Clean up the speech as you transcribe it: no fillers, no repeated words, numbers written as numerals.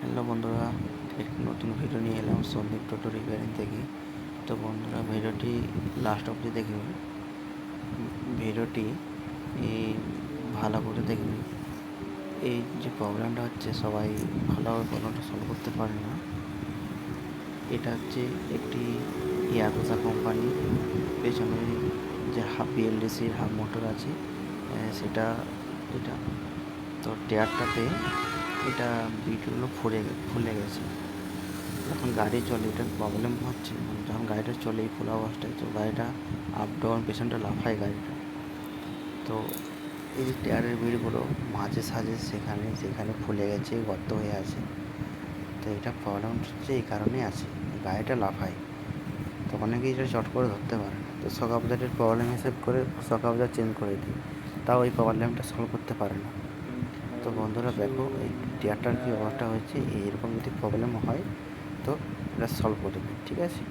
Hello বন্ধুরা, একটি নতুন ভিডিও নিয়ে এলাম সন্দীপ টোটো রিপেয়ারিং থেকে। তো বন্ধুরা, ভিডিওটি লাস্ট অবধি দেখবে। ভিডিওটি এই ভালো করে দেখবে। এই যে প্রবলেমটা হচ্ছে, সবাই ভালোভাবে প্রবলেমটা সলভ করতে পারে না। এটা হচ্ছে একটি ইয়াকুসা কোম্পানি পেছনে যে হাফ বিএলডিসির হাফ মোটর আছে, এটা তো টায়ারটাতে এটা বিটগুলো ফুলে গেছে। যখন গাড়ি চলে এটার প্রবলেম হচ্ছে, যখন গাড়িটা চলে এই ফুল অবস্থায়, তো গাড়িটা আপ ডাউন পেছনটা লাফায় গাড়িটা। তো এই যে টায়ারের বিটগুলো মাঝে সাঝে সেখানে ফুলে গেছে, গর্ত হয়ে আছে। তো এটা প্রবলেম হচ্ছে এই কারণে আছে, গাড়িটা লাফায়। তো অনেকেই এটা চট করে ধরতে পারে না, তো শক অবজারের প্রবলেম হিসেব করে শক অবজার চেঞ্জ করে দিই, তাও এই প্রবলেমটা সলভ করতে পারে না। তো বন্ধুরা দেখো, এই টায়ারটার কী অবস্থা হয়েছে। এইরকম যদি প্রবলেম হয় তো এটা সলভ করে দেবে, ঠিক আছে।